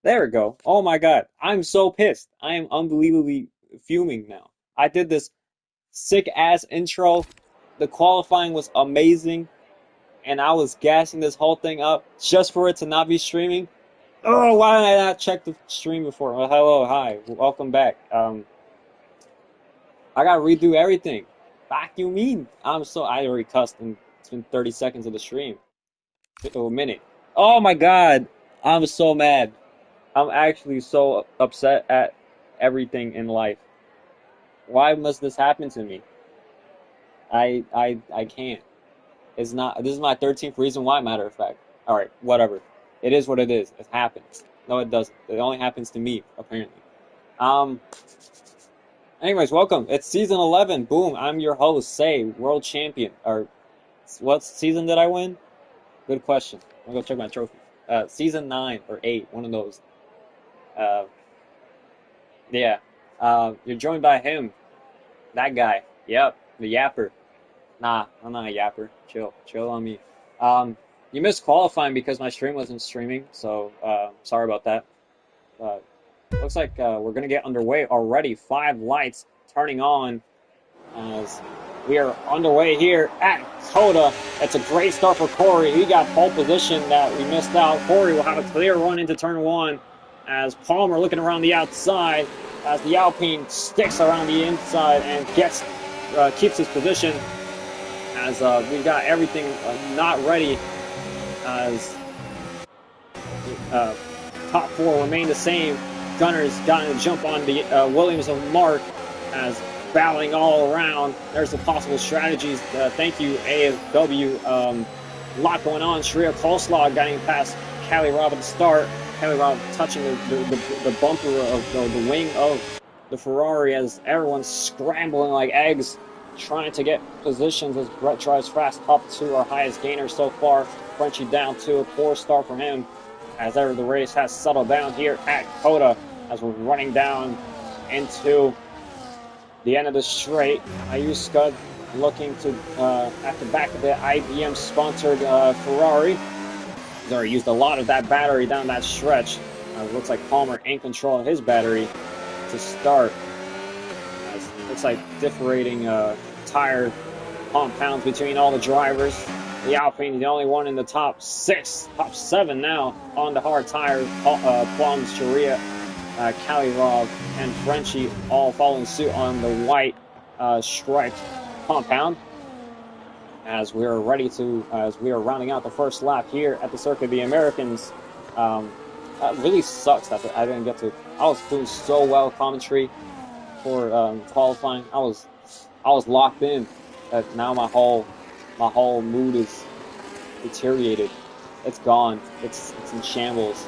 There we go. Oh my God. I'm so pissed. I am unbelievably fuming now. I did this sick ass intro. The qualifying was amazing, and I was gassing this whole thing up just for it to not be streaming. Oh, why did I not check the stream before? Oh, hello, hi, welcome back. I gotta redo everything. Fuck you mean? I already cussed and it's been 30 seconds of the stream. A minute. Oh my God. I'm so mad. I'm actually so upset at everything in life. Why must this happen to me? I can't. It's not. This is my 13th reason why. Matter of fact. All right, whatever. It is what it is. It happens. No, it doesn't. It only happens to me apparently. Um. Anyways, welcome. It's season 11. Boom. I'm your host. Say world champion. Or what season did I win? Good question. I'm gonna go check my trophy. Season 9 or 8. One of those. Uh. Yeah. You're joined by him. That guy. Yep. The yapper. Nah, I'm not a yapper. Chill. Chill on me. Um, you missed qualifying because my stream wasn't streaming, so sorry about that. Uh, looks like we're gonna get underway already. 5 lights turning on as we are underway here at COTA. It's a great start for Corey. He got pole position that we missed out. Corey will have a clear run into turn one as Palmer looking around the outside as the Alpine sticks around the inside and keeps his position as we've got everything not ready as uh, top four remain the same. Gunner's gotten a jump on the Williams of Mark as battling all around. There's the possible strategies. Thank you, AFW. A lot going on. Shreya Coleslaw getting past Callie Robb at the start. Callie Robb touching the bumper of the wing of the Ferrari as everyone's scrambling like eggs trying to get positions as Brett drives fast up to our highest gainer so far. Frenchie down to a poor start for him as ever the race has settled down here at COTA as we're running down into the end of the straight. Ayuska looking to at the back of the IBM sponsored Ferrari. He's already used a lot of that battery down that stretch. It looks like Palmer in control of his battery to start. Looks like differing tire compounds between all the drivers. The Alpine is the only one in the top 7 now on the hard tires. Plums, Sharia, Kalirov, and Frenchie all following suit on the white striped compound. As we are rounding out the first lap here at the Circuit of the Americans. That really sucks that I didn't get to. I was doing so well commentary for qualifying. I was locked in. Now my whole mood is deteriorated. It's gone. It's in shambles.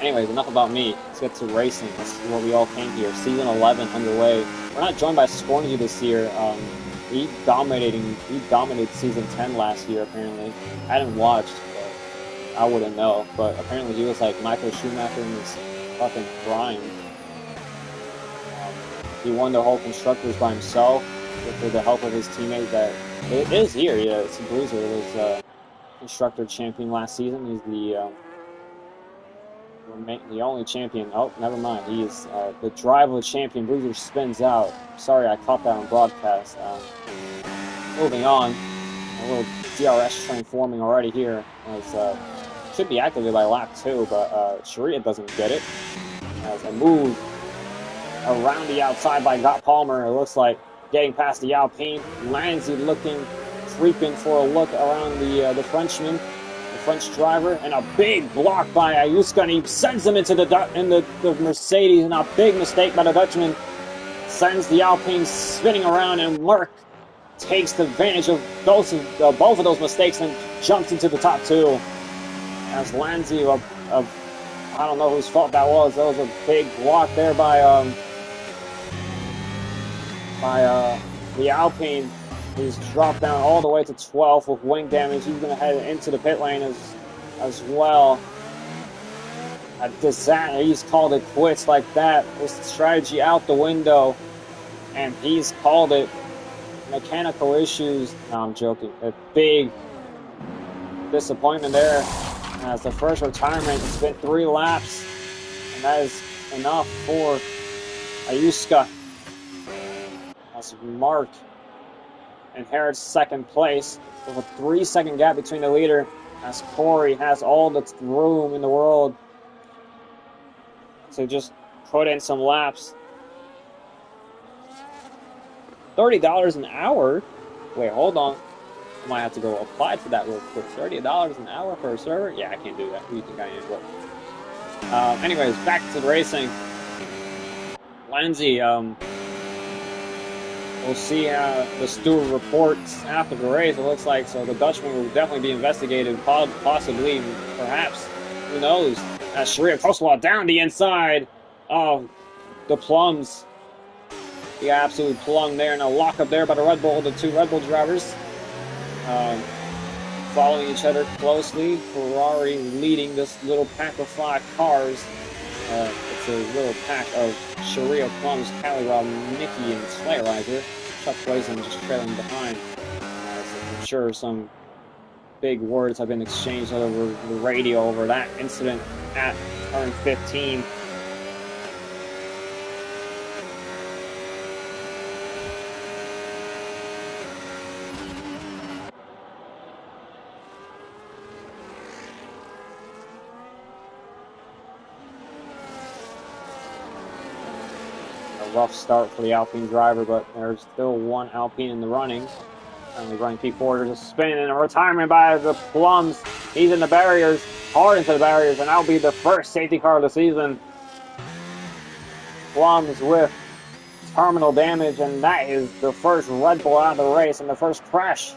Anyways, enough about me. Let's get to racing. This is where we all came here. Season 11 underway. We're not joined by Scorny this year. He dominated season 10 last year. Apparently, I hadn't watched, but I wouldn't know. But apparently, he was like Michael Schumacher in his fucking prime. He won the whole constructors by himself with the help of his teammate that it is here. Yeah, it's a Bruiser. It was constructor champion last season. He's the only champion. Oh, never mind. He is the drive of a champion. Bruiser spins out. Sorry, I caught that on broadcast. Moving on, a little DRS train forming already here. As should be activated by lap 2, but Sharia doesn't get it. As a move around the outside by Got Palmer, it looks like getting past the Alpine. Lanzi creeping for a look around the Frenchman, the French driver, and a big block by Ayuska, and he sends him into the Mercedes, and a big mistake by the Dutchman sends the Alpine spinning around, and Merck takes advantage of both of those mistakes and jumps into the top 2. As Lanzi, I don't know whose fault that was. That was a big block there by the Alpine. He's dropped down all the way to 12th with wing damage. He's going to head into the pit lane as well. A disaster. He's called it quits like that. With strategy out the window, and he's called it. Mechanical issues. No, I'm joking. A big disappointment there. As the first retirement, it's been 3 laps. And that is enough for Ayuska. As Mark inherits second place with a 3-second gap between the leader, as Corey has all the room in the world to just put in some laps. $30 an hour? Wait, hold on. I might have to go apply for that real quick. $30 an hour for a server? Yeah, I can't do that. Who do you think I am? What? Anyways, back to the racing. Lindsay, we'll see how the steward reports after the race, it looks like. So the Dutchman will definitely be investigated, possibly, perhaps, who knows, as Sharia Coleslaw down the inside of the Plums. He got absolutely plumbed there, and a lock up there by the two Red Bull drivers. Following each other closely. Ferrari leading this little pack of 5 cars. It's a little pack of Sharia Plums, Cali Rob, Nicky, and Slayerizer. Chuck Blazin just trailing behind. I'm sure some big words have been exchanged over the radio over that incident at turn 15. Rough start for the Alpine driver, but there's still one Alpine in the running. Currently running P4. There's a spin and a retirement by the Plums. He's in the barriers, hard into the barriers, and that'll be the first safety car of the season. Plums with terminal damage, and that is the first Red Bull out of the race, and the first crash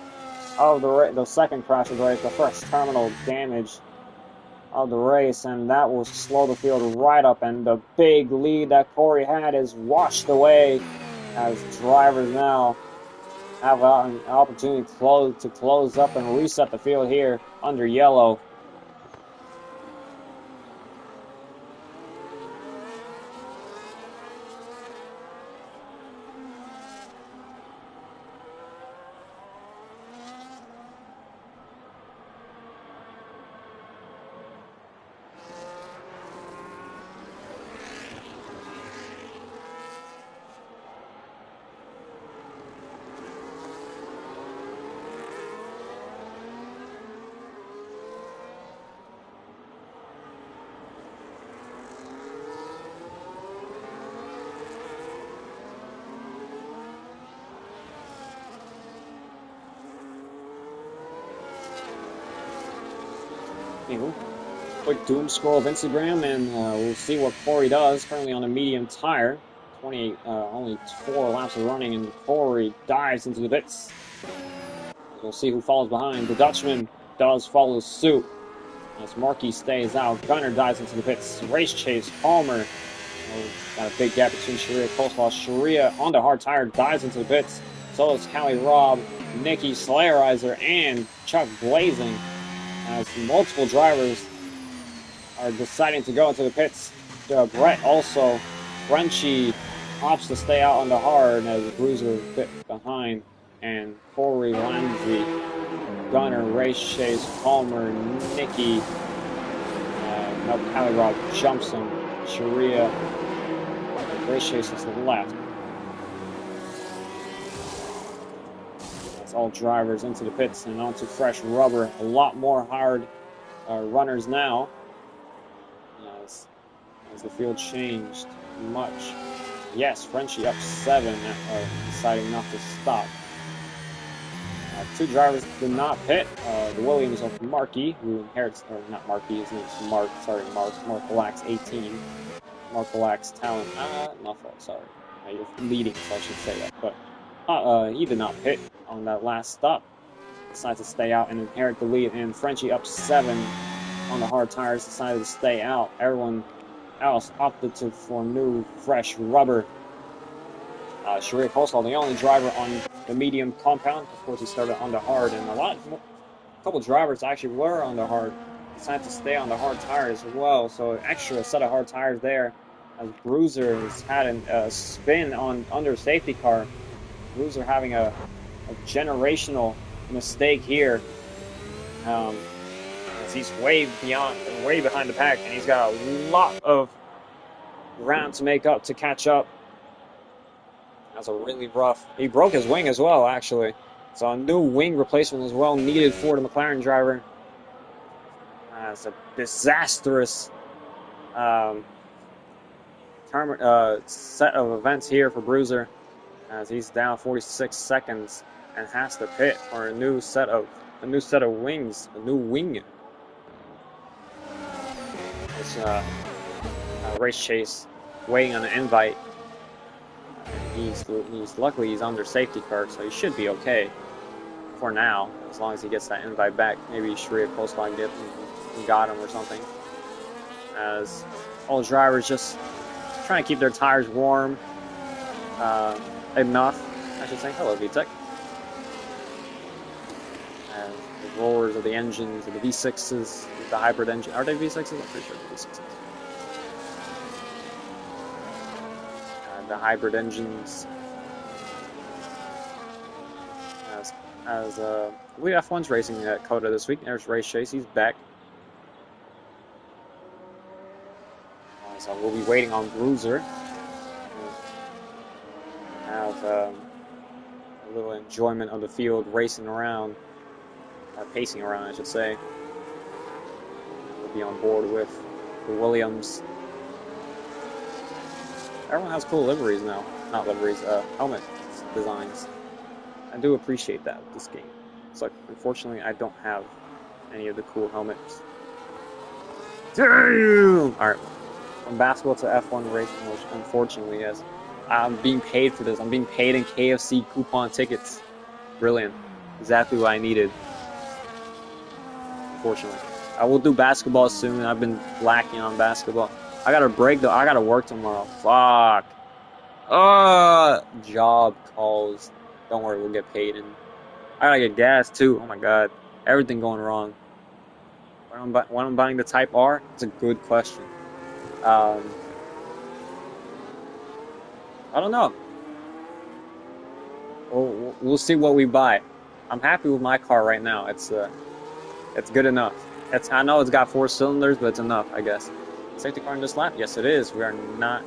of the second crash of the race, the first terminal damage of the race, and that will slow the field right up, and the big lead that Corey had is washed away as drivers now have an opportunity to close up and reset the field here under yellow. Quick doom scroll of Instagram, and we'll see what Corey does. Currently on a medium tire, 28, only 4 laps of running, and Corey dives into the pits. We'll see who follows behind. The Dutchman does follow suit as Markey stays out. Gunner dives into the pits. Race chase. Palmer. Got a big gap between Sharia Coleslaw. Sharia on the hard tire dives into the pits. So is Cali Rob, Nicky Slayerizer, and Chuck Blazing. As multiple drivers are deciding to go into the pits. Brett also, Frenchie opts to stay out on the hard as Bruiser bit behind, and Corey, Lindsay, Gunner, Race Chase, Palmer, Nicky, Cali Rob jumps him, Sharia, Race Chase is to the left. All drivers into the pits and onto fresh rubber. A lot more hard runners now as the field changed much. Yes, Frenchie up 7, deciding not to stop. 2 drivers did not pit. The Williams of Markey, who inherits, or not Markey, his name's Mark, sorry, Mark Lax 18. Mark Lax talent, not fault, sorry. You're leading, so I should say that, but he did not pit on that last stop. Decided to stay out and inherit the lead, and Frenchie up 7 on the hard tires decided to stay out. Everyone else opted for new, fresh rubber. Sharia Coleslaw, the only driver on the medium compound. Of course, he started on the hard, and a couple drivers actually were on the hard. Decided to stay on the hard tires as well, so an extra set of hard tires there. As Bruiser has had a spin under safety car. Bruiser having a generational mistake here. As he's way behind the pack, and he's got a lot of ground to make up, to catch up. That's a really rough. He broke his wing as well, actually. So a new wing replacement as well needed for the McLaren driver. It's a disastrous set of events here for Bruiser, as he's down 46 seconds and has to pit for a new set of wings, a new wing. It's a race chase waiting on an invite. He's luckily he's under safety car, so he should be okay for now, as long as he gets that invite back. Maybe Sharia Coleslaw got him or something. As all drivers just trying to keep their tires warm enough, I should say. Hello, VTech. And the roars of the engines, of the V6s, the hybrid engine. Are they V6s? I'm pretty sure they're V6s. The hybrid engines. As we F1's racing at COTA this week. There's Race Chase. He's back. So we'll be waiting on Bruiser. Have a little enjoyment of the field, racing around, pacing around, I should say. We'll be on board with the Williams. Everyone has cool liveries now. Not liveries, helmet designs. I do appreciate that with this game. So unfortunately, I don't have any of the cool helmets. Damn! Alright. From basketball to F1 race promotion, unfortunately, yes. I'm being paid for this. I'm being paid in KFC coupon tickets. Brilliant. Exactly what I needed. Unfortunately. I will do basketball soon. I've been lacking on basketball. I gotta break though. I gotta work tomorrow. Fuck. Job calls. Don't worry, we'll get paid. And I gotta get gas too. Oh my god. Everything going wrong. When I'm buying the Type R, it's a good question. I don't know. We'll see what we buy. I'm happy with my car right now. It's good enough. I know it's got 4 cylinders, but it's enough, I guess. Safety car in this lap? Yes, it is. We are not.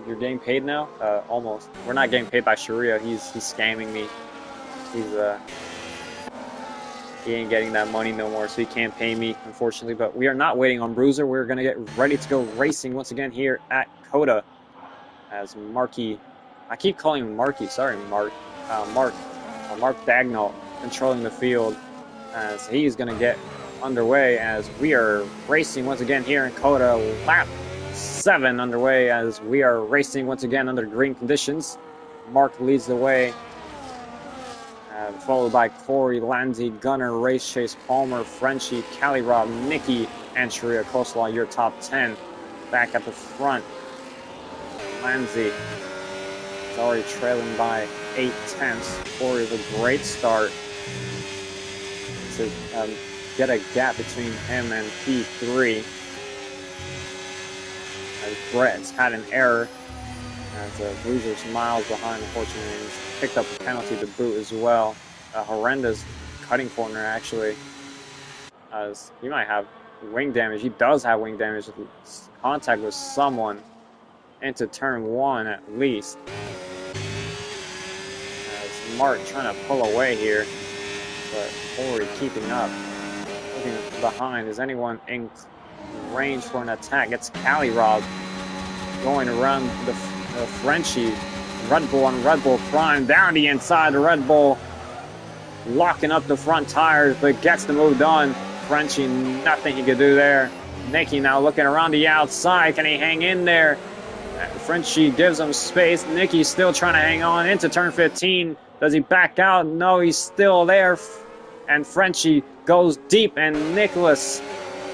You're getting paid now? Almost. We're not getting paid by Sharia. He's scamming me. He ain't getting that money no more, so he can't pay me, unfortunately. But we are not waiting on Bruiser. We're going to get ready to go racing once again here at COTA. As Marky, I keep calling him Marky. Sorry, Mark Dagnall controlling the field. As he's going to get underway as we are racing once again here in COTA. Lap 7 underway as we are racing once again under green conditions. Mark leads the way, followed by Corey, Lanzi, Gunner, Race Chase, Palmer, Frenchie, Cali Rob, Nicky, and Sharia Coleslaw, your top 10. Back at the front, Lanzi is already trailing by 8/10. Corey with a great start to get a gap between him and P3. As Brett's had an error, as Bruiser's miles behind, unfortunately. He's picked up a penalty to boot as well. A horrendous cutting corner, actually. As he might have wing damage. He does have wing damage. Contact with someone into turn 1 at least. As Mark trying to pull away here, but Corey keeping up. Looking behind. Is anyone in range for an attack? It's Cali Rob going around the Frenchie. Red Bull on Red Bull Prime down the inside. The Red Bull locking up the front tires, but gets the move done. Frenchie, nothing he could do there. Nicky now looking around the outside. Can he hang in there? Frenchie gives him space. Nicky's still trying to hang on into turn 15. Does he back out? No, he's still there. And Frenchie goes deep, and Nicholas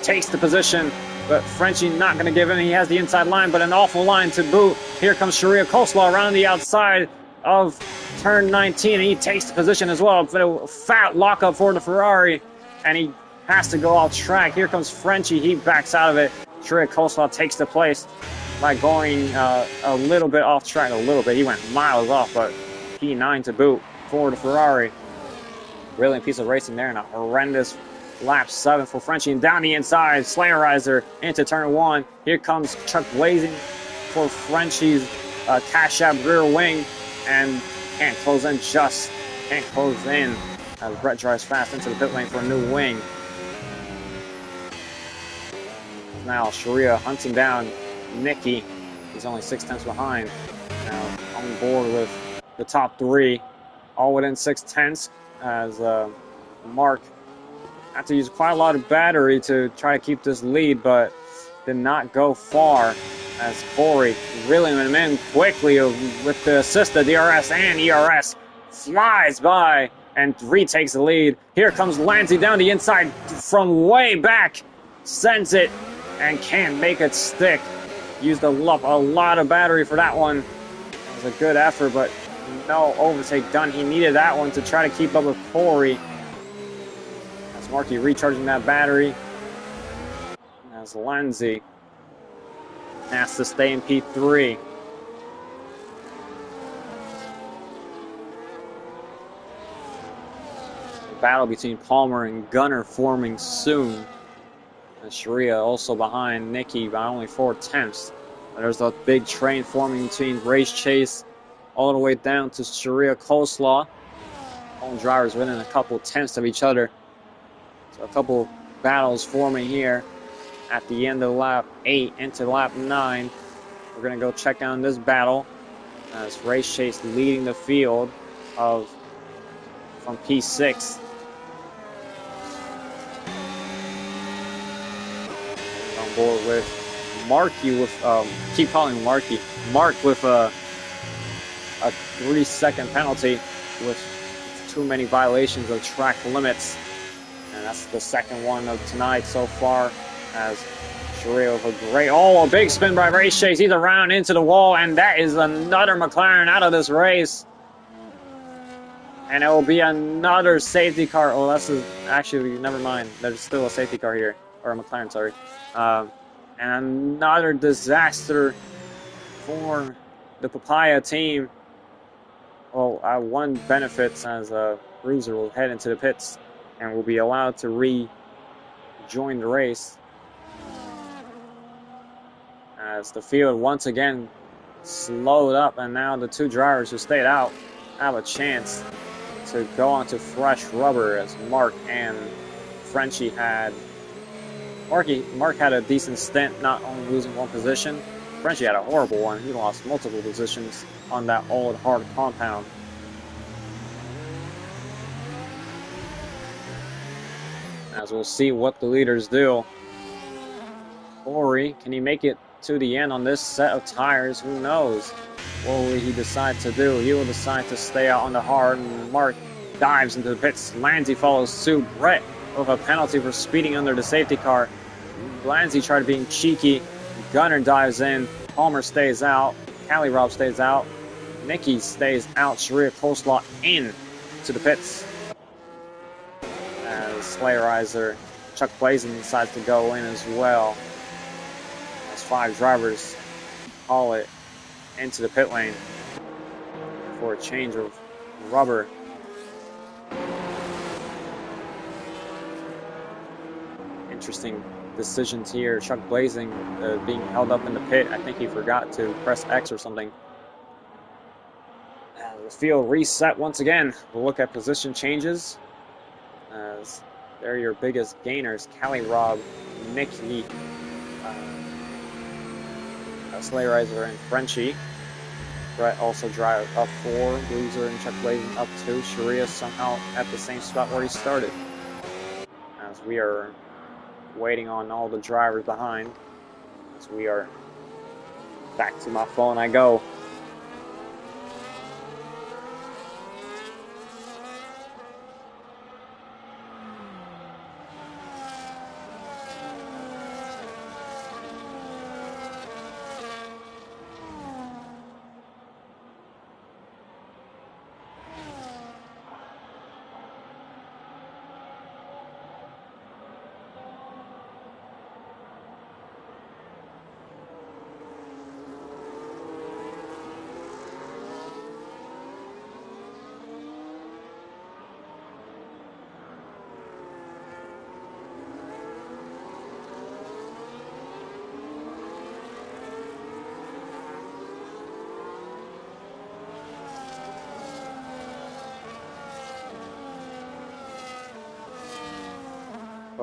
takes the position. But Frenchie not going to give in. He has the inside line, but an awful line to boot. Here comes Sharia Coleslaw around the outside of turn 19, and he takes the position as well. But a fat lockup for the Ferrari, and he has to go off track. Here comes Frenchie. He backs out of it. Sharia Coleslaw takes the place by going a little bit off track. A little bit. He went miles off, but P9 to boot for the Ferrari. Brilliant piece of racing there, and a horrendous lap 7 for Frenchie, and down the inside, Slayerizer into turn 1. Here comes Chuck Blazing for Frenchie's Cash App rear wing, and can't close in as Brett drives fast into the pit lane for a new wing. Now Sharia hunting down Nikki. He's only 6 tenths behind. Now on board with the top 3, all within 6 tenths, as Mark had to use quite a lot of battery to try to keep this lead, but did not go far, as Corey reeling him in quickly with the assist of DRS, and ERS flies by and retakes the lead. Here comes Lancy down the inside from way back, sends it and can't make it stick. Used a lot of battery for that one. It was a good effort, but no overtake done. He needed that one to try to keep up with Corey. As Marky recharging that battery. As Lenzi has to stay in P3. The battle between Palmer and Gunner forming soon. And Sharia also behind Nikki by only 4 tenths. There's a big train forming between Race Chase all the way down to Sharia Coleslaw. All drivers within a couple tenths of each other. So a couple battles forming here at the end of lap 8 into lap 9. We're going to go check down this battle as Race Chase leading the field from P6. On board with Marky keep calling him Marky. Mark with a 3-second penalty with too many violations of track limits. And that's the second one of tonight so far, as Sharia with a big spin by Race Chase. He's around into the wall, and that is another McLaren out of this race. And it will be another safety car. Oh, actually, never mind. There's still a safety car here, or a McLaren, sorry. And another disaster for the Papaya team. Well, one benefits as Bruiser will head into the pits and will be allowed to rejoin the race. As the field once again slowed up, and now the 2 drivers who stayed out have a chance to go onto fresh rubber, as Mark and Frenchie had. Mark had a decent stint, not only losing 1 position. Frenchie had a horrible one. He lost multiple positions on that old hard compound. As we'll see what the leaders do. Corey, can he make it to the end on this set of tires? Who knows? What will he decide to do? He will decide to stay out on the hard, and Mark dives into the pits. Lanzi follows suit. Brett with a penalty for speeding under the safety car. Lanzi tried being cheeky. Gunner dives in. Palmer stays out. Callie Rob stays out. Nikki stays out. Sharia Coleslaw in to the pits. As Slayerizer, Chuck Blazing decides to go in as well. As 5 drivers haul it into the pit lane for a change of rubber. Interesting decisions here. Chuck Blazing being held up in the pit. I think he forgot to press X or something. The field reset once again. We'll look at position changes. As they're your biggest gainers. Callie Rob, Nikki, Slayerizer, and Frenchie. Brett also drive up 4. Bruiser and Chuck Blazing up 2. Sharia somehow at the same spot where he started. As we are waiting on all the drivers behind. As we are back to my phone I go.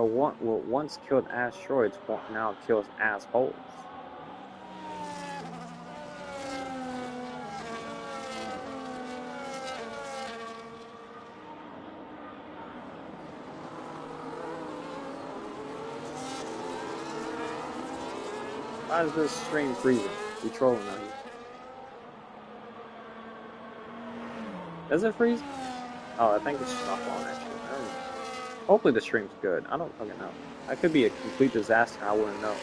what once killed asteroids now kills assholes. Why is this stream freezing? We trolling on you. Does it freeze? Oh, I think it's just not falling actually. I don't know. Hopefully the stream's good. I don't fucking know. That could be a complete disaster. I wouldn't know.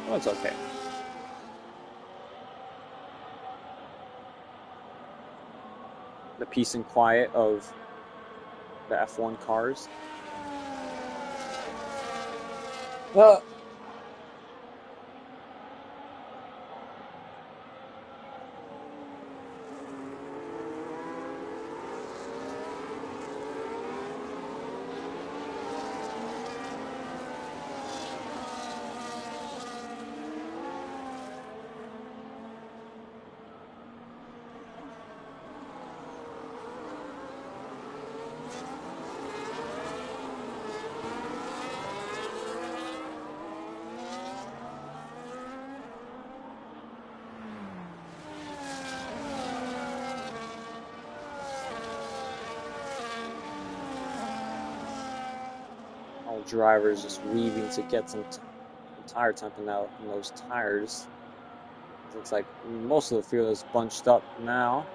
Well, it's okay. The peace and quiet of the F1 cars. All drivers just weaving to get some tire temping out in those tires. It looks like most of the field is bunched up now.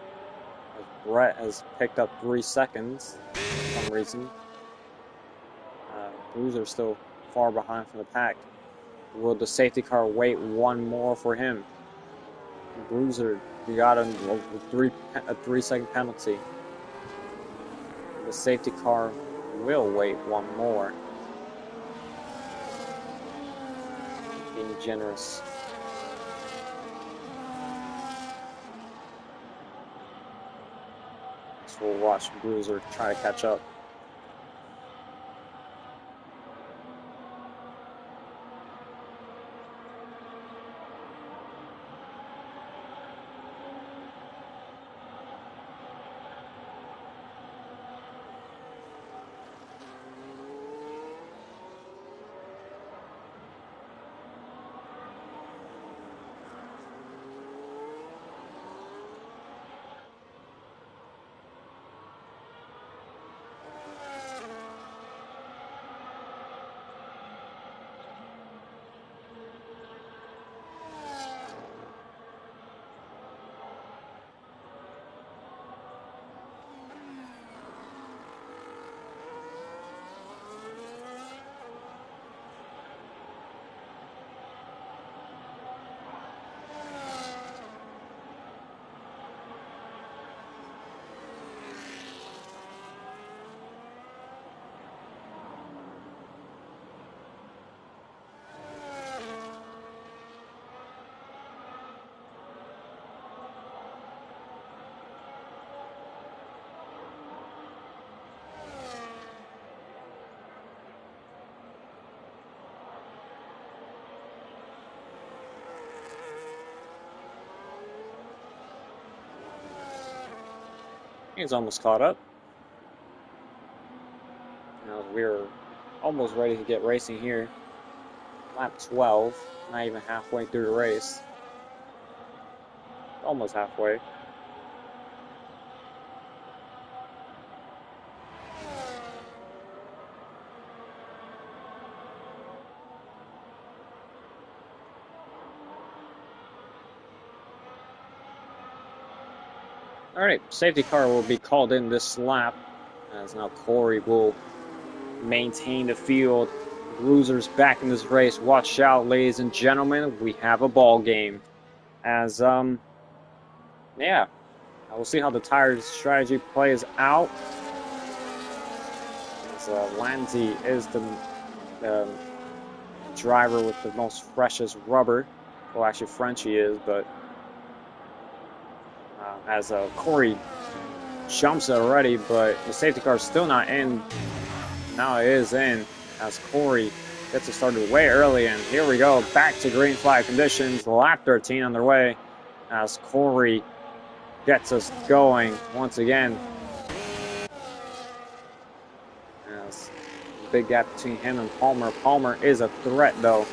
As Brett has picked up 3 seconds for some reason. Bruiser's still far behind from the pack. Will the safety car wait one more for him? Bruiser, you got a 3-second penalty. The safety car will wait one more. Being generous. So we'll watch Bruiser try to catch up. He's almost caught up. Now we're almost ready to get racing here. Lap 12, not even halfway through the race. Almost halfway. Alright, safety car will be called in this lap, as now Corey will maintain the field. Bruiser's back in this race. Watch out, ladies and gentlemen, we have a ball game. As, yeah, we'll see how the tire strategy plays out. As Lanzi is the driver with the most freshest rubber. Well, actually, Frenchie is, but as Corey jumps already, but the safety car is still not in. Now it is in, as Corey Gets it started way early, and here we go. Back to green flag conditions. Lap 13 underway as Corey gets us going once again. As big gap between him and Palmer. Palmer is a threat, though.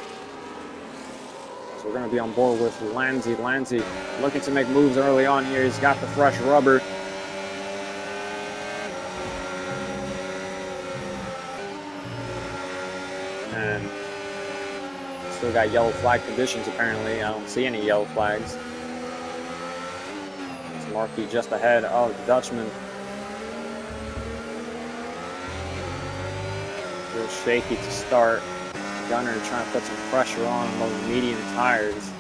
So we're going to be on board with Lanzi. Lanzi looking to make moves early on here. He's got the fresh rubber. And still got yellow flag conditions, apparently. I don't see any yellow flags. It's Markey just ahead of the Dutchman. Real shaky to start. Gunner trying to put some pressure on those medium tires.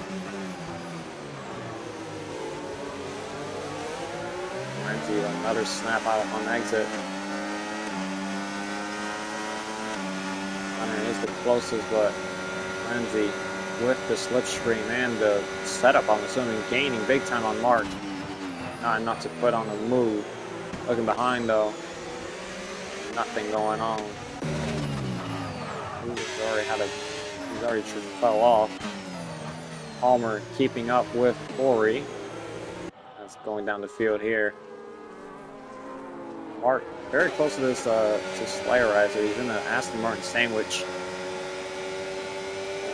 Lindsay, another snap out on exit. Gunner is the closest, but Lindsay with the slipstream and the setup, I'm assuming, gaining big time on Mark. Not enough to put on a move. Looking behind, though. Nothing going on. He's already fell off. Palmer keeping up with Corey. That's going down the field here. Mark very close to this to Slayerizer. He's in the Aston Martin sandwich.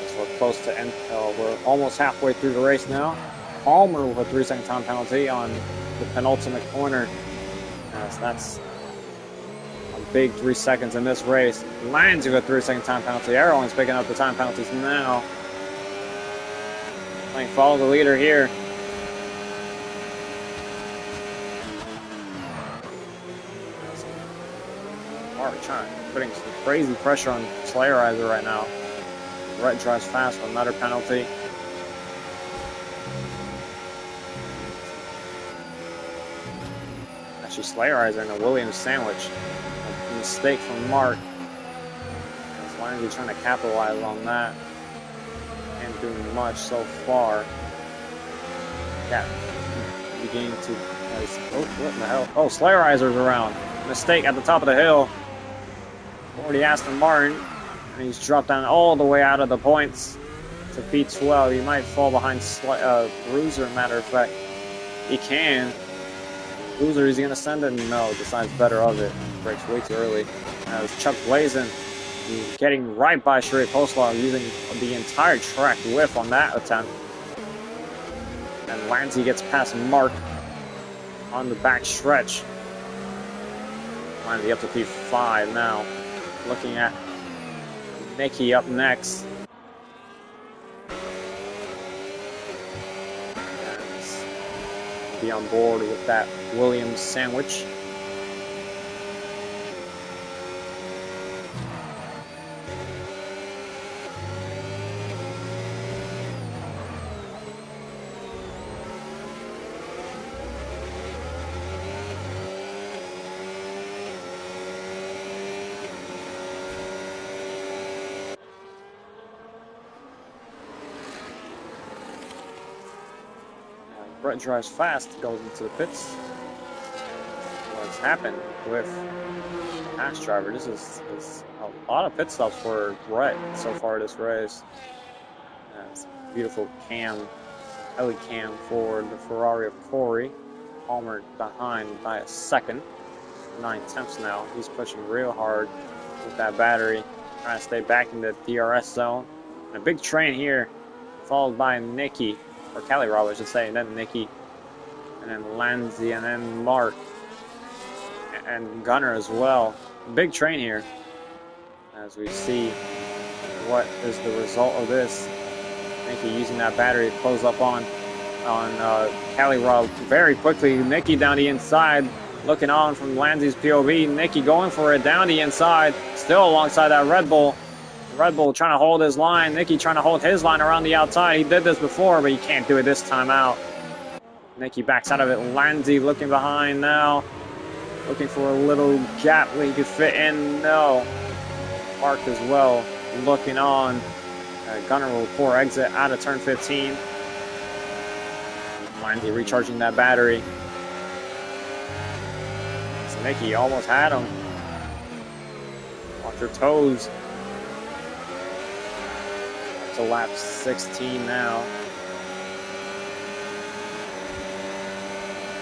So we're close to end. We're almost halfway through the race now. Palmer with a 3-second time penalty on the penultimate corner. So that's big 3 seconds in this race. Lions with a 3-second time penalty. Everyone's picking up the time penalties now. Playing follow the leader here. Mark putting some crazy pressure on Slayerizer right now. Brett drives fast with another penalty. Actually, Slayerizer in a Williams sandwich. Mistake from Mark. Langley trying to capitalize on that. Can't do much so far. Yeah, beginning to. Oh, what the hell? Oh, Slayerizer's around. Mistake at the top of the hill. Already Aston Martin, and he's dropped down all the way out of the points to P12. He might fall behind Bruiser. Matter of fact, he can. Bruiser, is he going to send it? No, decides better of it. Breaks way too early. As Chuck Blazin, he's getting right by Sherry Coleslaw, using the entire track whiff on that attempt. And Lanzi gets past Mark on the back stretch. Lanzi up to P5 now. Looking at Nicky up next. Be on board with that Williams sandwich. Brett drives fast, goes into the pits. What's happened with the pass driver? This is a lot of pit stops for Brett so far this race. It's a beautiful heli cam for the Ferrari of Corey. Palmer behind by a second. 9/10 now. He's pushing real hard with that battery, trying to stay back in the DRS zone. And a big train here, followed by Nicky. Or Cali Rob, I should say, and then Nicky, and then Lanzi, and then Mark, and Gunner as well. Big train here, as we see what is the result of this. Nicky using that battery to close up on Cali Rob very quickly. Nicky down the inside, looking on from Lanzi's POV. Nicky going for it down the inside, still alongside that Red Bull. Red Bull trying to hold his line. Nicky trying to hold his line around the outside. He did this before, but he can't do it this time out. Nicky backs out of it. Lanzi looking behind now. Looking for a little gap where he could fit in. No. Mark as well. Looking on. Gunner will pour exit out of turn 15. Lanzi recharging that battery. So Nicky almost had him. Watch your toes. into lap 16 now.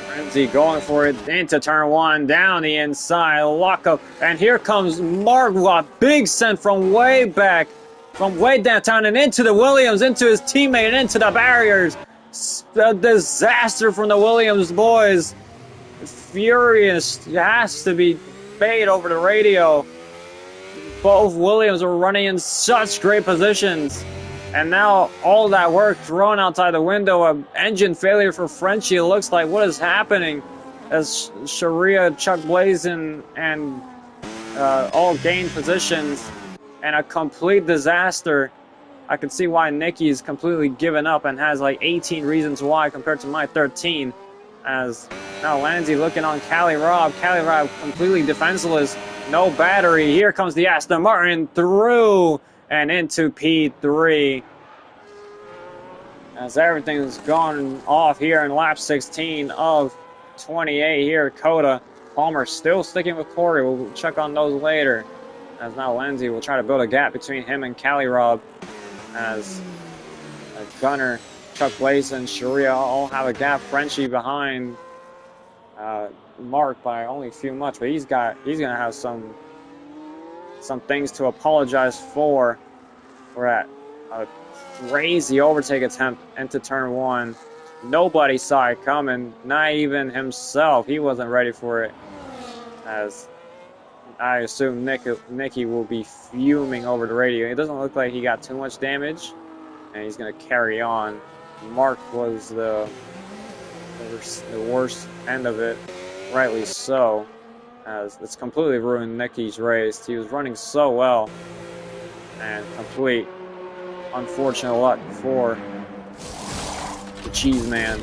Renzi going for it into turn 1, down the inside, lock up, and here comes Mark, big send from way back, from way downtown and into the Williams, into his teammate, and into the barriers. A disaster from the Williams boys. Furious, it has to be bait over the radio. Both Williams are running in such great positions. And now all that work thrown outside the window. An engine failure for Frenchie. It looks like what is happening as Sharia, Chuck Blazin, and all gain positions. And a complete disaster. I can see why Nicky's completely given up and has like 18 reasons why compared to my 13. As now Lanzi looking on Cali Rob. Cali Rob completely defenseless. No battery. Here comes the Aston Martin through and into P3. As everything's gone off here in lap 16 of 28 here at COTA. Palmer still sticking with Corey. We'll check on those later. As now Lenzi will try to build a gap between him and Cali Rob. As Gunner, Chuck Blaze, and Sharia all have a gap. Frenchie behind Mark by only a few much, but he's gonna have some things to apologize for that crazy overtake attempt into turn 1. Nobody saw it coming, not even himself. He wasn't ready for it. As I assume Nicky will be fuming over the radio. It doesn't look like he got too much damage, and he's going to carry on. Mark was the worst end of it, rightly so, as it's completely ruined Nicky's race. He was running so well, and complete unfortunate luck for the Cheese Man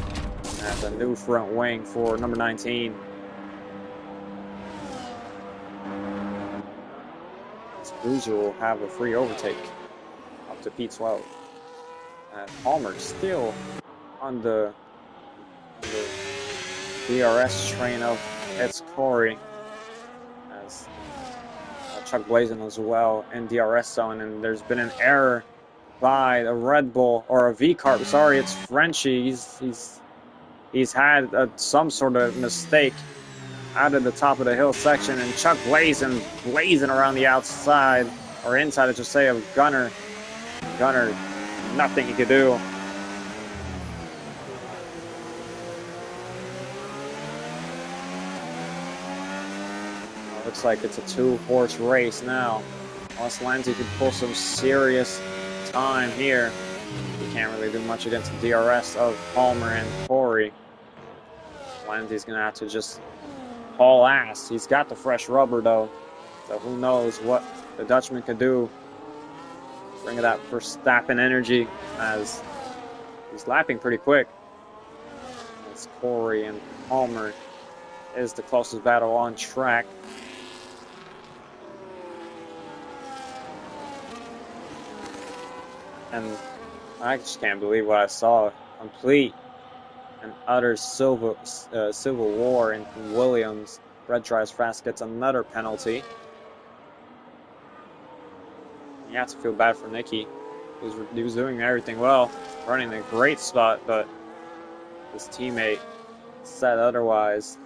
at the new front wing for number 19. Bruiser will have a free overtake up to P12. And Palmer still on the DRS train of Eds Corey, as Chuck Blazin as well in DRS zone, and there's been an error by a Red Bull or a V-Carb. Sorry, it's Frenchie. He's had some sort of mistake out of the top of the hill section, and Chuck blazing around the outside, or inside, I should say, of Gunner. Gunner, nothing he could do. Looks like it's a two-horse race now. Unless Lanzi could pull some serious time here. He can't really do much against the DRS of Palmer and Corey. Lanzi's going to have to just haul ass. He's got the fresh rubber though, so who knows what the Dutchman could do. Bring that Verstappen energy, as he's lapping pretty quick. As Corey and Palmer is the closest battle on track. And I just can't believe what I saw. Complete and utter civil war in Williams. Red drives fast, gets another penalty. You have to feel bad for Nicky. He was doing everything well, running a great spot, but his teammate said otherwise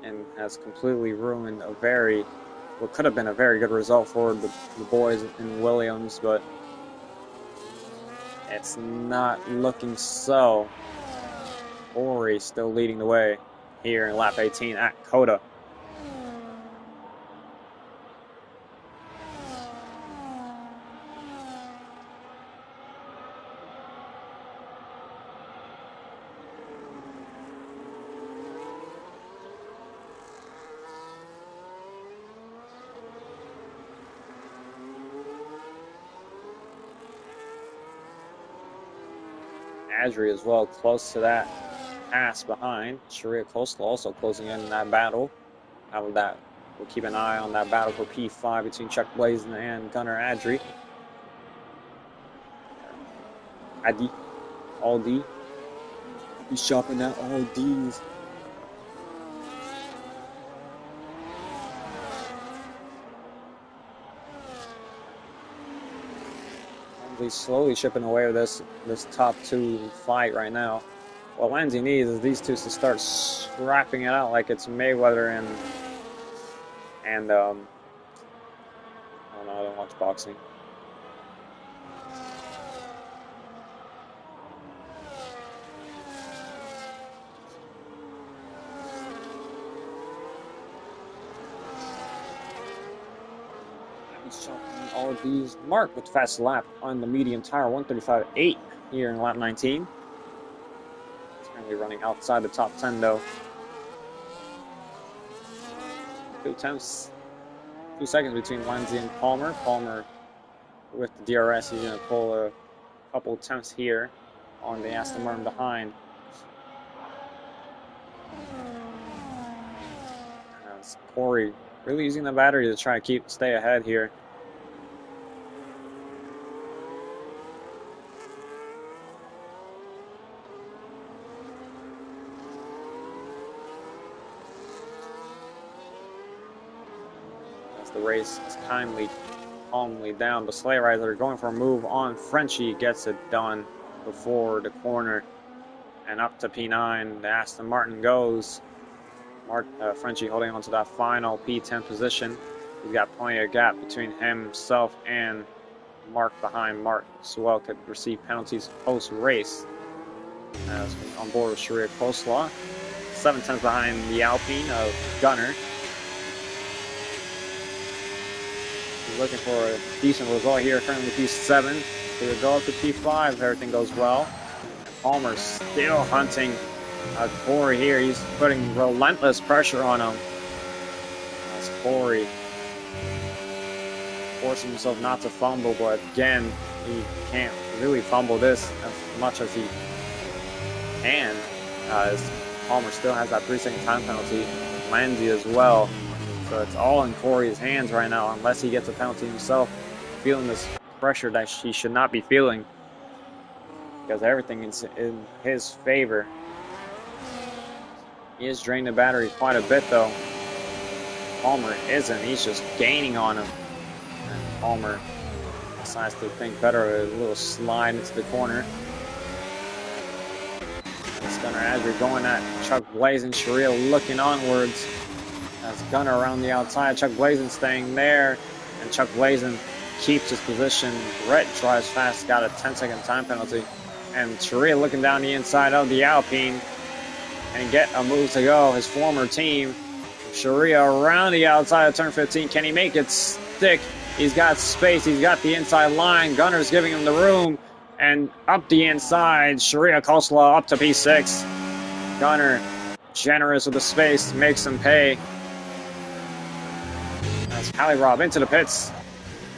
and has completely ruined what could have been a very good result for the boys in Williams, but it's not looking so. Corey still leading the way here in lap 18 at COTA. Adri as well, close to that pass behind. Sharia Coleslaw also closing in that battle. How about that? We'll keep an eye on that battle for P5 between Chuck Blazin and Gunnar Adri. Adi. All D. He's shopping at all D's. He's slowly chipping away with this top two fight right now. What Lindsay needs is these two to start scrapping it out like it's Mayweather and I don't know, I don't watch boxing. All of these. Mark with the fast lap on the medium tire, 135.8 here in lap 19. He's currently running outside the top 10 though. 2 seconds between Lindsay and Palmer. Palmer with the DRS, he's going to pull a couple attempts here on the Aston Martin behind. That's Corey really using the battery to try to stay ahead here. As the race is calmly down, the sleigh riders are going for a move on. Frenchie gets it done before the corner, and up to P9 the Aston Martin goes. Frenchie holding on to that final P10 position. He's got plenty of gap between himself and Mark behind. Mark as well could receive penalties post-race. As on board with Sharia Coleslaw. 7/10 behind the Alpine of Gunner. He's looking for a decent result here. Currently P7. He would go up to P5 if everything goes well. And Palmer's still hunting Corey here. He's putting relentless pressure on him. As Corey forcing himself not to fumble, but again, he can't really fumble this as much as he can. As Palmer still has that 3-second time penalty. Landy as well. So it's all in Corey's hands right now, unless he gets a penalty himself, feeling this pressure that he should not be feeling, because everything is in his favor. He is draining the battery quite a bit though. Palmer isn't, he's just gaining on him. And Palmer decides to think better, a little slide into the corner. It's Gunner as we're going at Chuck Blazin, Sharia looking onwards. As Gunner around the outside, Chuck Blazin staying there, and Chuck Blazin keeps his position. Brett drives fast, got a 10-second time penalty, and Sharia looking down the inside of the Alpine and get a move to go. His former team, Sharia around the outside of turn 15. Can he make it stick? He's got space. He's got the inside line. Gunner's giving him the room, and up the inside, Sharia Coleslaw up to P6. Gunner generous with the space, makes him pay. As Cali Rob into the pits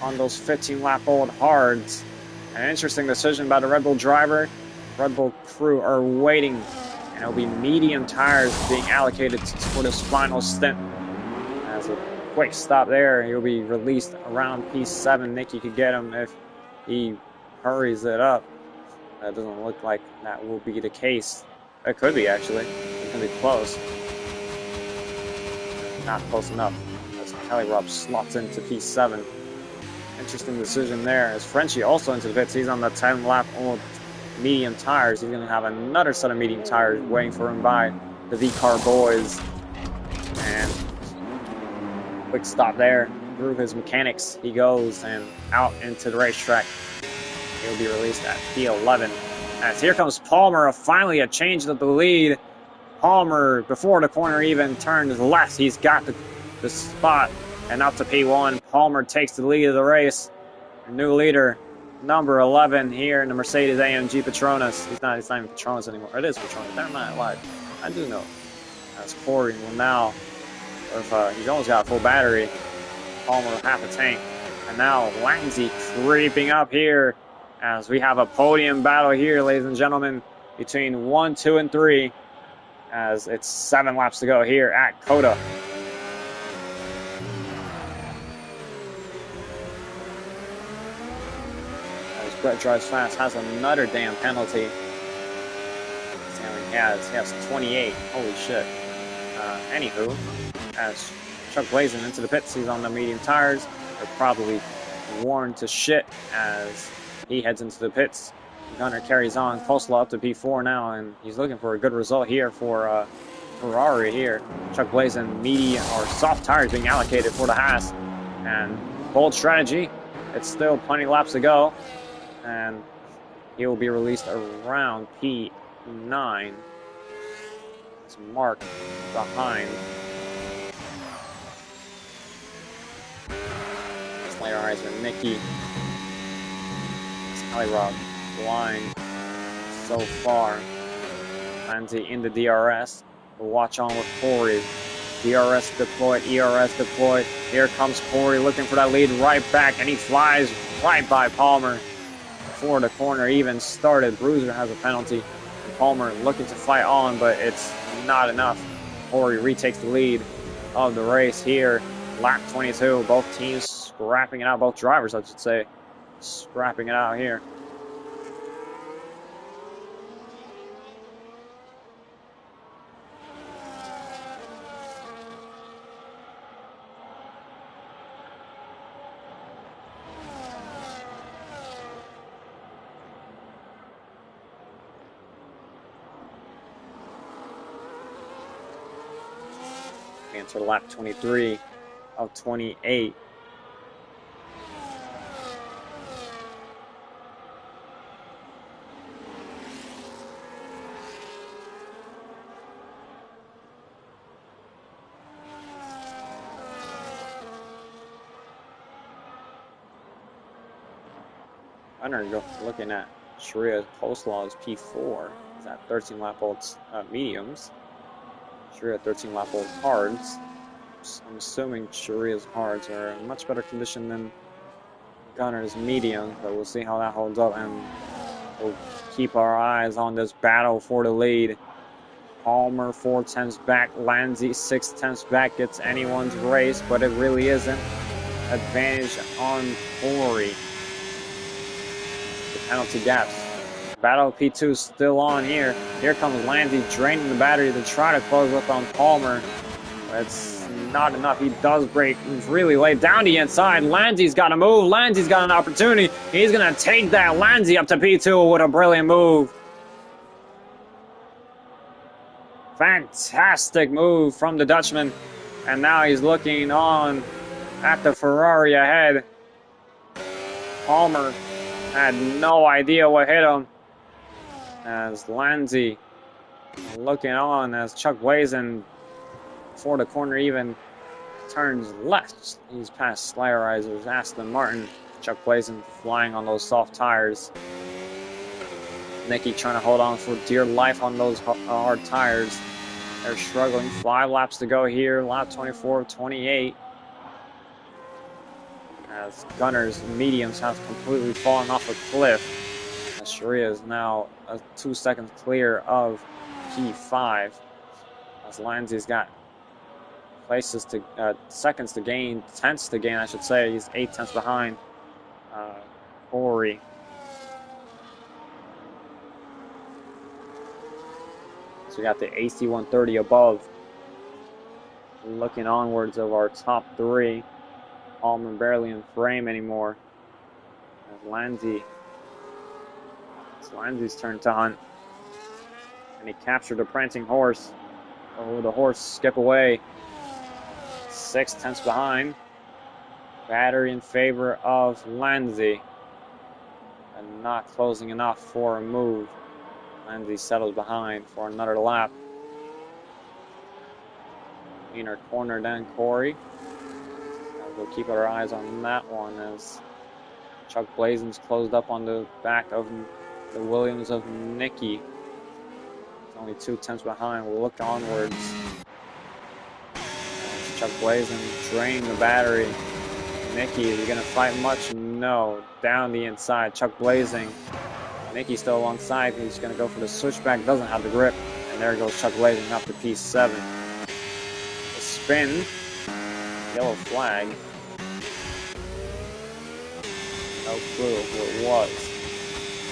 on those 15-lap-old hards. An interesting decision by the Red Bull driver. Red Bull crew are waiting, and it'll be medium tires being allocated for this final stint. As a quick stop there, he'll be released around P7. Nicky could get him if he hurries it up. That doesn't look like that will be the case. It could be, actually. It could be close. Not close enough. Kelly Robb slots into P7. Interesting decision there. As Frenchie also into the pits. He's on the 10-lap-old medium tires. He's going to have another set of medium tires waiting for him by the V-Car boys. And quick stop there. Through his mechanics, he goes and out into the racetrack. He'll be released at P11. As here comes Palmer. Finally a change of the lead. Palmer, before the corner even turns left, he's got the spot, and up to P1. Palmer takes the lead of the race. Our new leader, number 11 here in the Mercedes AMG Petronas. He's not even Petronas anymore. It is Petronas. Never mind. Why? I do know. As Corey will now, if he's almost got a full battery, Palmer half a tank. And now Langsy creeping up here as we have a podium battle here, ladies and gentlemen, between 1, 2, and 3, as it's 7 laps to go here at COTA. Brett drives fast, has another damn penalty. He has 28. Holy shit. Anywho, as Chuck Blazin into the pits, he's on the medium tires. They're probably worn to shit as he heads into the pits. Gunner carries on. Coleslaw up to P4 now, and he's looking for a good result here for Ferrari here. Chuck Blazin, meaty or soft tires being allocated for the Haas. And bold strategy. It's still plenty of laps to go. And he will be released around P9. It's Mark behind. Slayerizer, Nicky. Rob blind so far. Lanzi in the DRS. We'll watch on with Corey. DRS deployed, ERS deployed. Here comes Corey looking for that lead right back, and he flies right by Palmer before the corner even started. Bruiser has a penalty. And Palmer looking to fight on, but it's not enough. Corey retakes the lead of the race here. Lap 22. Both teams scrapping it out. Both drivers, I should say, scrapping it out here. Enter lap 23 of 28. Looking at Sharia Coleslaw's P4. He's at 13 lap old mediums. Sharia 13 lap old hards. I'm assuming Sharia's hards are in much better condition than Gunner's medium, but we'll see how that holds up, and we'll keep our eyes on this battle for the lead. Palmer 4/10 back, Lanzi 6/10 back, gets anyone's race, but it really isn't. Advantage on Corey. The penalty gaps. Battle P2 still on here. Here comes Lanzi draining the battery to try to close up on Palmer. It's not enough. He does break. He's really laid down the inside. Lanzi's got to move. Lanzi's got an opportunity. He's going to take that. Lanzi up to P2 with a brilliant move. Fantastic move from the Dutchman. And now he's looking on at the Ferrari ahead. Palmer had no idea what hit him, as Lanzi looking on as Chuck Blazin before the corner even turns left. He's past Slayerizer's Aston Martin. Chuck Blazin flying on those soft tires. Nicky trying to hold on for dear life on those hard tires. They're struggling. 5 laps to go here. Lap 24 of 28. As Gunner's mediums have completely fallen off a cliff. As Sharia is now 2 seconds clear of P5. As Lanzi's got places to seconds to gain, tenths to gain, I should say. He's 8 tenths behind Corey. So we got the AC-130 above. Looking onwards of our top 3. Palmer barely in frame anymore. As Lanzi. It's Lanzi's turn to hunt. And he captured a prancing horse. Oh, the horse skip away. 6 tenths behind. Battery in favor of Lanzi. And not closing enough for a move. Lanzi settles behind for another lap. Inner corner then Corey. We'll keep our eyes on that one as Chuck Blazin's closed up on the back of the Williams of Nicky. It's only 2 tenths behind. We'll look onwards. Chuck Blazin drained the battery. Nicky, is he going to fight much? No. Down the inside. Chuck Blazin. Nicky still alongside. He's going to go for the switchback. Doesn't have the grip. And there goes Chuck Blazin up to P7. The spin. Yellow flag. No clue who it was.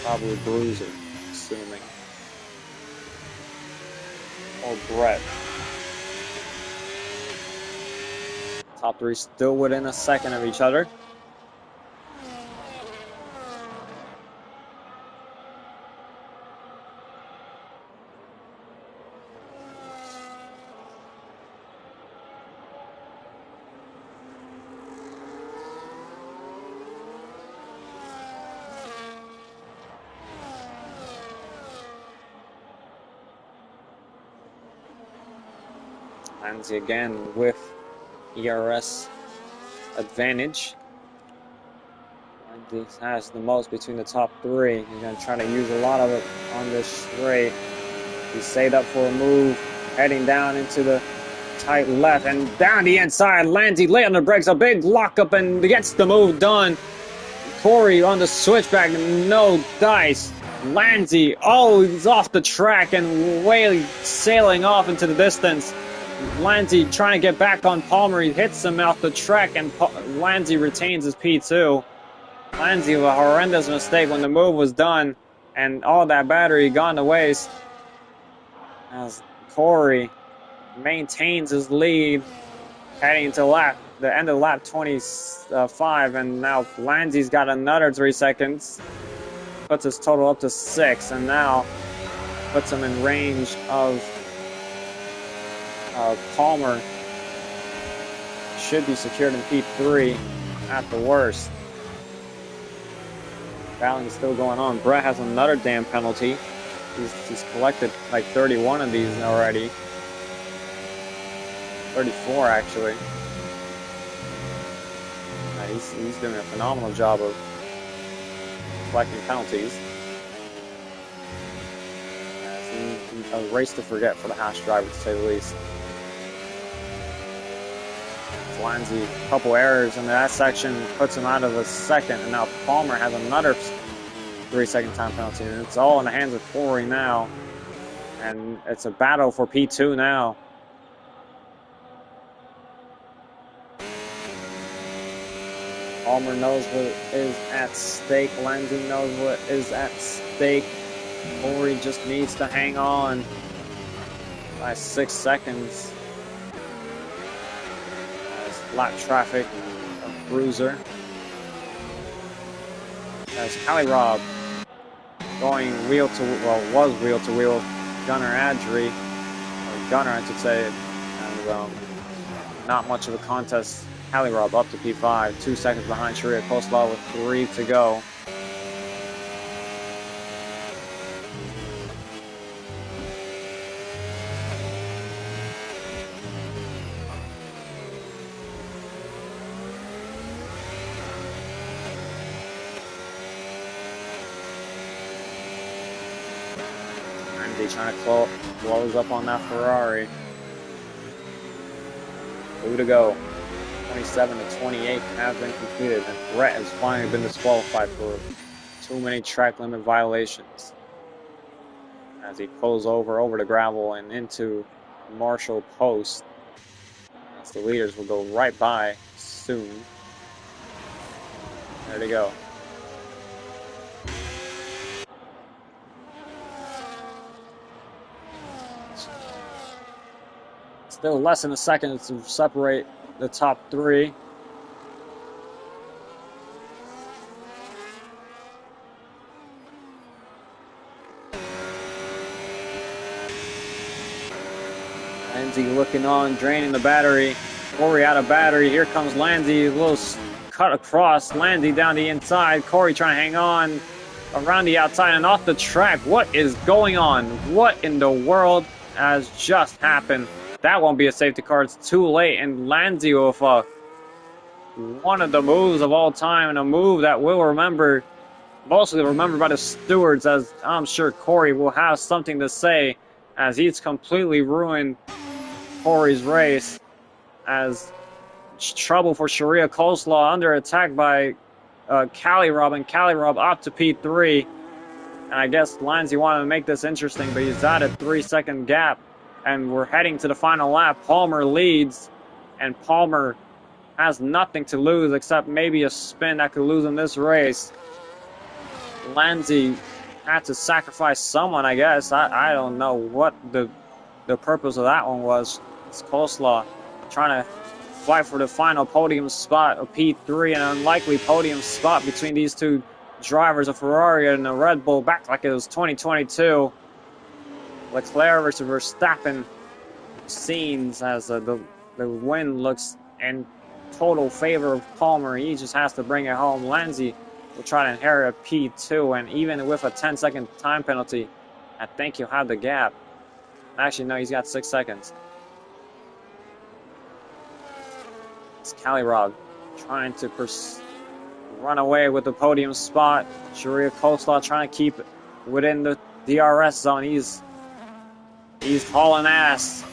Probably Bruiser, assuming. Or Brett. Top 3 still within a second of each other. Lanzi again with ERS advantage. Lanzi has the most between the top three. He's going to try to use a lot of it on this straight. He's saved up for a move, heading down into the tight left and down the inside. Lanzi late on the brakes, a big lockup and gets the move done. Corey on the switchback, no dice. Lanzi, oh, he's off the track and way sailing off into the distance. Lanzi trying to get back on Palmer. He hits him off the track and Lanzi retains his P2. Lanzi with a horrendous mistake when the move was done and all that battery gone to waste. As Corey maintains his lead heading to the end of lap 25, and now Lanzi's got another 3 seconds. Puts his total up to 6, and now puts him in range of Palmer. Should be secured in P3 at the worst. Battling's still going on. Brett has another damn penalty. He's collected like 31 of these already. 34 actually. He's doing a phenomenal job of collecting penalties. It's a race to forget for the Haas driver, to say the least. Lanzi, a couple errors in that section puts him out of a second, and now Palmer has another 3-second time penalty, and it's all in the hands of Corey now, and it's a battle for P2 now. Palmer knows what is at stake. Lanzi knows what is at stake. Corey just needs to hang on by 6 seconds. As lap traffic, a bruiser. As Rob going wheel to, well, was wheel to wheel, Gunnar Adri, or Gunnar I should say, and not much of a contest. Rob up to P5, 2 seconds behind Sharia Coleslaw with 3 to go. Andy trying to close up on that Ferrari. 2 to go. 27 to 28 have been completed, and Brett has finally been disqualified for too many track limit violations. As he pulls over the gravel and into Marshall Post. As the leaders will go right by soon. There they go. Still less than a second to separate the top 3. Lanzi looking on, draining the battery. Corey out of battery. Here comes Lanzi. A little cut across. Lanzi down the inside. Corey trying to hang on around the outside and off the track. What is going on? What in the world has just happened? That won't be a safety car. It's too late. And Lanzi with one of the moves of all time, and a move that we'll remember, mostly remembered by the stewards, as I'm sure Corey will have something to say, as he's completely ruined Corey's race. As trouble for Sharia Coleslaw, under attack by Rob, and Rob up to P3. And I guess Lanzi wanted to make this interesting, but he's at a 3-second gap. And we're heading to the final lap. Palmer leads, and Palmer has nothing to lose except maybe a spin that could lose in this race. Lanzi had to sacrifice someone, I guess. I don't know what the purpose of that one was. It's Coleslaw trying to fight for the final podium spot of P3, an unlikely podium spot between these two drivers, a Ferrari and a Red Bull, back like it was 2022. Leclerc versus Verstappen scenes as the win looks in total favor of Palmer. He just has to bring it home. Lanzi will try to inherit a P2, and even with a 10-second time penalty, I think he'll have the gap. Actually, no, he's got 6 seconds. It's Kalirov trying to run away with the podium spot. Sharia Coleslaw trying to keep it within the DRS zone. He's hauling ass.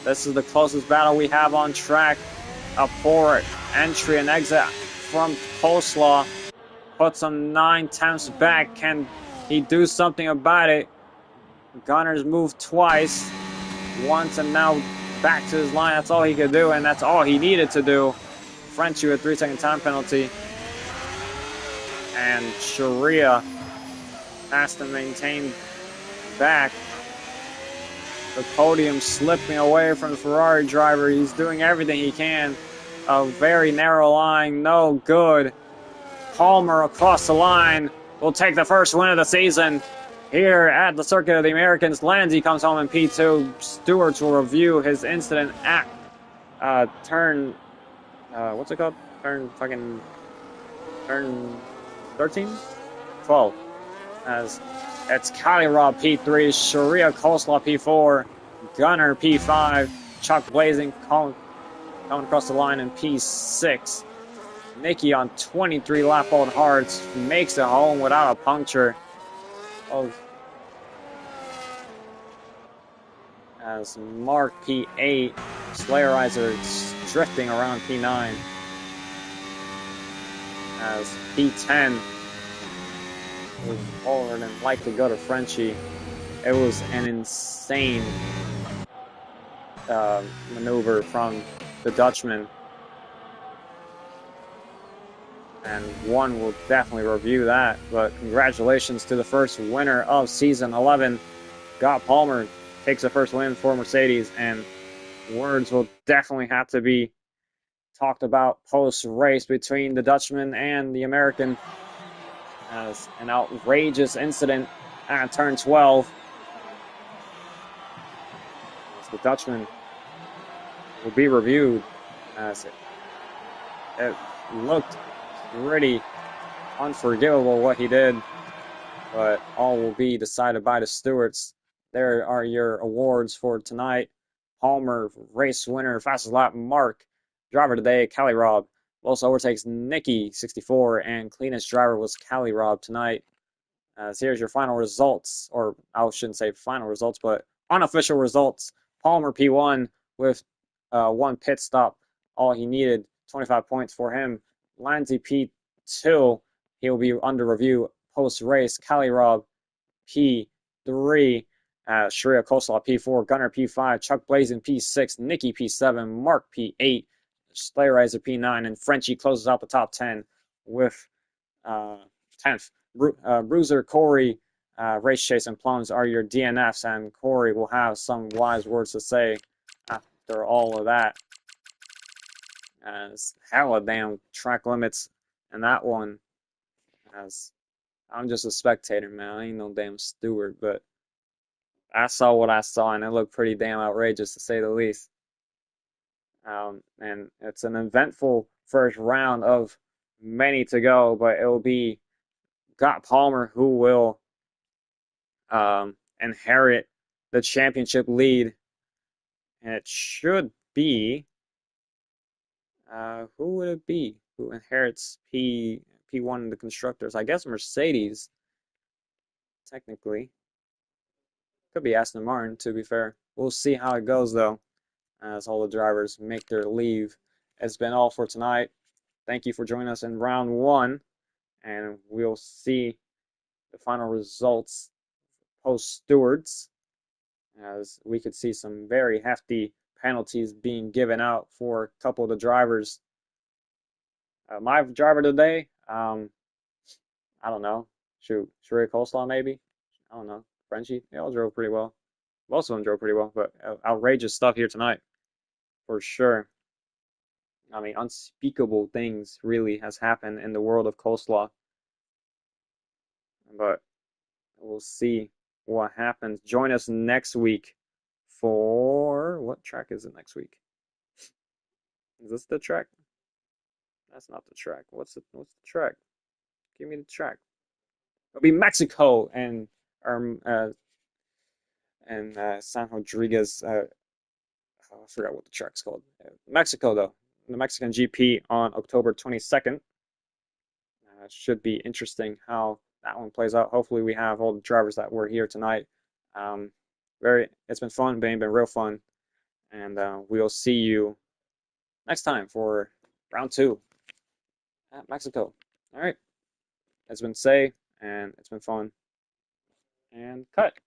This is the closest battle we have on track. A poor entry and exit from Coleslaw. Puts him 9 tenths back. Can he do something about it? Gunner's moved twice. Once and now back to his line. That's all he could do, and that's all he needed to do. Frenchie with 3-second time penalty. And Sharia has to maintain back. The podium slipping away from the Ferrari driver. He's doing everything he can. A very narrow line, no good. Palmer across the line will take the first win of the season. Here at the Circuit of the Americans, Lanzi comes home in P2. Stewarts will review his incident at turn, what's it called? Turn 13? 12. As it's Kalirov P3, Sharia Coleslaw P4, Gunner P5, Chuck Blazing coming across the line in P6. Nicky on 23 lap-old hards makes it home without a puncture. As Mark P8, Slayerizer drifting around P9. As P10 was forward and like to go to Frenchie. It was an insane maneuver from the Dutchman. And one will definitely review that. But congratulations to the first winner of Season 11. Scott Palmer takes the first win for Mercedes, and words will definitely have to be talked about post-race between the Dutchman and the American. As an outrageous incident at turn 12. As the Dutchman will be reviewed, as it looked pretty unforgivable what he did, but all will be decided by the stewards. There are your awards for tonight. Palmer, race winner, fastest lap, Mark. Driver today, Kalirov. Also overtakes Nicky, 64, and cleanest driver was Kalirov tonight. So here's your final results, or I shouldn't say final results, but unofficial results. Palmer P1 with one pit stop, all he needed, 25 points for him. Lanzi P2, he will be under review post-race. Kalirov P3, Sharia Coleslaw P4, Gunner P5, Chuck Blazin P6, Nicky P7, Mark P8, Slayerizer P9, and Frenchie closes out the top 10 with 10th. Bruiser, Corey, Race Chase, and Plums are your DNFs, and Corey will have some wise words to say after all of that. As hella damn track limits in that one. As I'm just a spectator, man. I ain't no damn steward, but I saw what I saw, and it looked pretty damn outrageous, to say the least. And it's an eventful first round of many to go, but it will be Scott Palmer who will inherit the championship lead. And it should be, who would it be who inherits P1 in the constructors? I guess Mercedes, technically. Could be Aston Martin, to be fair. We'll see how it goes, though, as all the drivers make their leave. It's been all for tonight. Thank you for joining us in round 1, and we'll see the final results post-stewards, as we could see some very hefty penalties being given out for a couple of the drivers. My driver today, I don't know. Shoot, Sharia Coleslaw maybe? I don't know. Frenchie? They all drove pretty well. Most of them drove pretty well, but outrageous stuff here tonight, for sure. I mean, unspeakable things really has happened in the world of Coleslaw. But we'll see what happens. Join us next week for... What track is it next week? Is this the track? That's not the track. What's the track? Give me the track. It'll be Mexico and San Rodriguez. I forgot what the track's called. Mexico, though. The Mexican GP on October 22nd. Should be interesting how that one plays out. Hopefully, we have all the drivers that were here tonight. Um, it's been fun, been real fun, and we'll see you next time for round 2 at Mexico. All right, it's been Say, and it's been fun, and cut.